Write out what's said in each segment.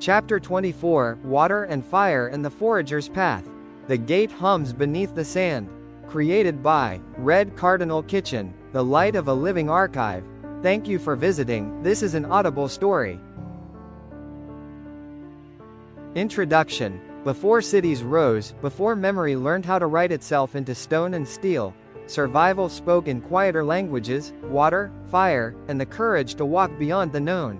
Chapter 24, Water and Fire and the Forager's Path. The Gate Hums Beneath the Sand. Created by Red Cardinal Kitchen, the light of a living archive. Thank you for visiting. This is an audible story. Introduction. Before cities rose, before memory learned how to write itself into stone and steel, survival spoke in quieter languages: water, fire, and the courage to walk beyond the known.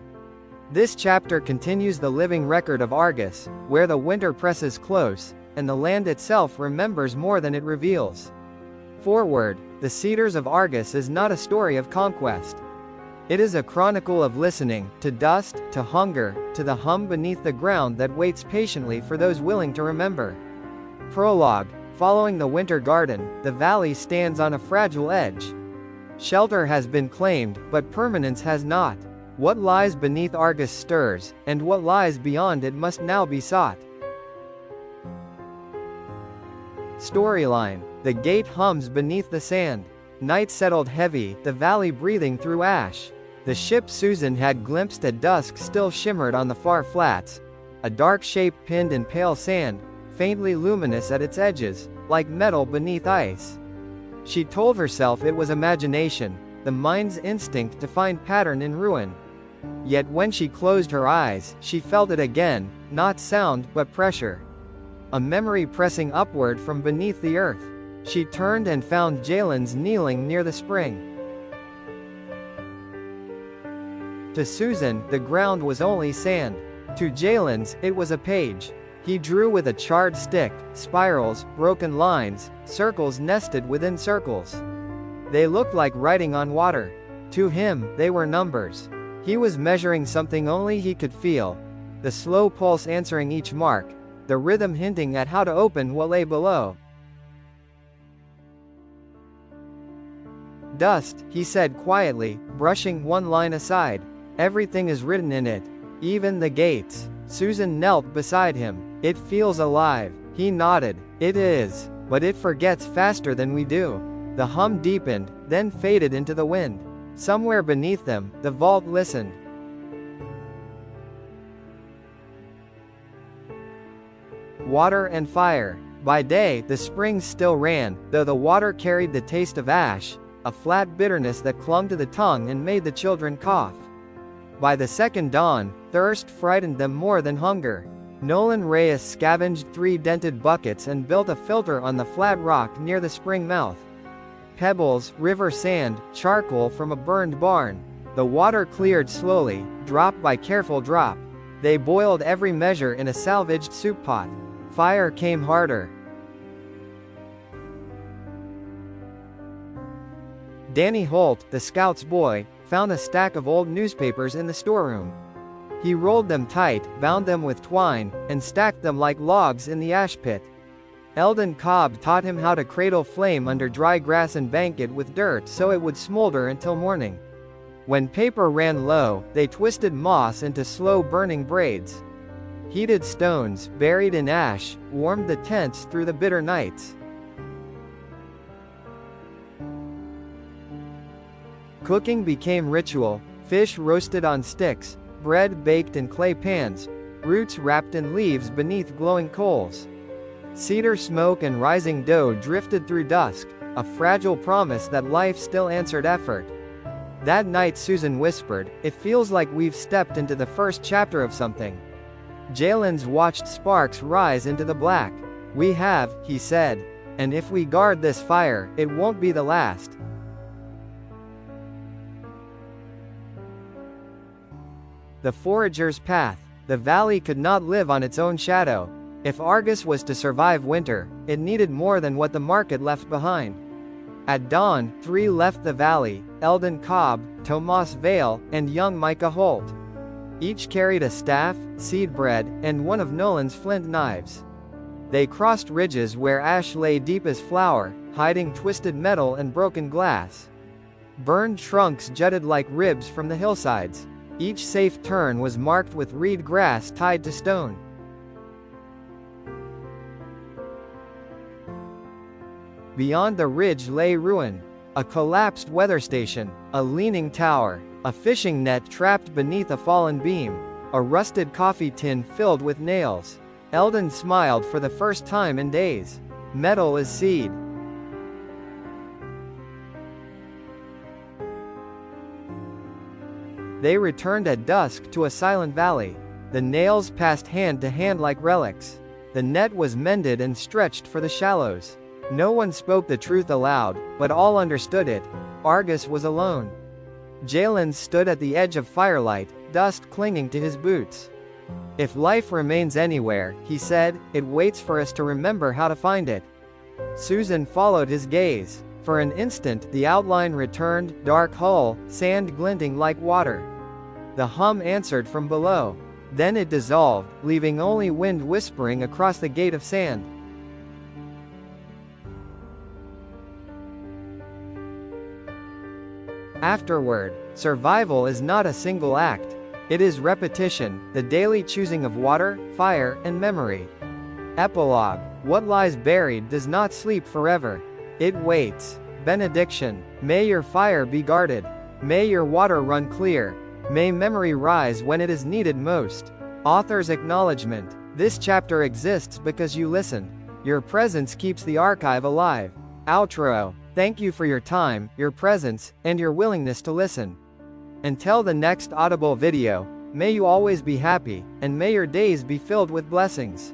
This chapter continues the living record of Argas, where the winter presses close, and the land itself remembers more than it reveals. Forward, the Seeders of Argas is not a story of conquest. It is a chronicle of listening, to dust, to hunger, to the hum beneath the ground that waits patiently for those willing to remember. Prologue. Following the winter garden, the valley stands on a fragile edge. Shelter has been claimed, but permanence has not. What lies beneath Argas stirs, and what lies beyond it must now be sought. Storyline. The gate hums beneath the sand. Night settled heavy, the valley breathing through ash. The ship Susan had glimpsed at dusk still shimmered on the far flats, a dark shape pinned in pale sand, faintly luminous at its edges, like metal beneath ice. She told herself it was imagination, the mind's instinct to find pattern in ruin. Yet when she closed her eyes, she felt it again, not sound but pressure. A memory pressing upward from beneath the earth. She turned and found Jalen's kneeling near the spring. To Susan, the ground was only sand. To Jalen's, it was a page. He drew with a charred stick, spirals, broken lines, circles nested within circles. They looked like writing on water. To him, they were numbers. He was measuring something only he could feel. The slow pulse answering each mark, the rhythm hinting at how to open what lay below. Dust, he said quietly, brushing one line aside. Everything is written in it. Even the gates. Susan knelt beside him. It feels alive. He nodded. It is. But it forgets faster than we do. The hum deepened, then faded into the wind. Somewhere beneath them, the vault listened. Water and fire. By day, the springs still ran, though the water carried the taste of ash, a flat bitterness that clung to the tongue and made the children cough. By the second dawn, thirst frightened them more than hunger. Nolan Reyes scavenged 3 dented buckets and built a filter on the flat rock near the spring mouth. Pebbles, river sand, charcoal from a burned barn. The water cleared slowly, drop by careful drop. They boiled every measure in a salvaged soup pot. Fire came harder. Danny Holt, the scout's boy, found a stack of old newspapers in the storeroom. He rolled them tight, bound them with twine, and stacked them like logs in the ash pit. Eldon Cobb taught him how to cradle flame under dry grass and bank it with dirt so it would smolder until morning. When paper ran low, they twisted moss into slow-burning braids. Heated stones, buried in ash, warmed the tents through the bitter nights. Cooking became ritual, fish roasted on sticks, bread baked in clay pans, roots wrapped in leaves beneath glowing coals. Cedar smoke and rising dough drifted through dusk, a fragile promise that life still answered effort. That night Susan whispered, "It feels like we've stepped into the first chapter of something." Jalen's watched sparks rise into the black. "We have," he said. "And if we guard this fire, it won't be the last." The Forager's Path. The valley could not live on its own shadow. If Argas was to survive winter, it needed more than what the market left behind. At dawn, 3 left the valley: Eldon Cobb, Tomas Vale, and young Micah Holt. Each carried a staff, seed bread, and one of Nolan's flint knives. They crossed ridges where ash lay deep as flour, hiding twisted metal and broken glass. Burned trunks jutted like ribs from the hillsides. Each safe turn was marked with reed grass tied to stone. Beyond the ridge lay ruin. A collapsed weather station, a leaning tower, a fishing net trapped beneath a fallen beam, A rusted coffee tin filled with nails. Eldon smiled for the first time in days. Metal is seed. They returned at dusk to a silent valley. The nails passed hand to hand like relics. The net was mended and stretched for the shallows. No one spoke the truth aloud, but all understood it. Argas was alone. Jalen stood at the edge of firelight, dust clinging to his boots. If life remains anywhere, he said, it waits for us to remember how to find it. Susan followed his gaze. For an instant the outline returned, dark hull, sand glinting like water. The hum answered from below. Then it dissolved, leaving only wind whispering across the gate of sand. Afterward, survival is not a single act. It is repetition, the daily choosing of water, fire, and memory. Epilogue. What lies buried does not sleep forever. It waits. Benediction. May your fire be guarded. May your water run clear. May memory rise when it is needed most. Author's acknowledgement. This chapter exists because you listened. Your presence keeps the archive alive. Outro. Thank you for your time, your presence, and your willingness to listen. Until the next Audible video, may you always be happy, and may your days be filled with blessings.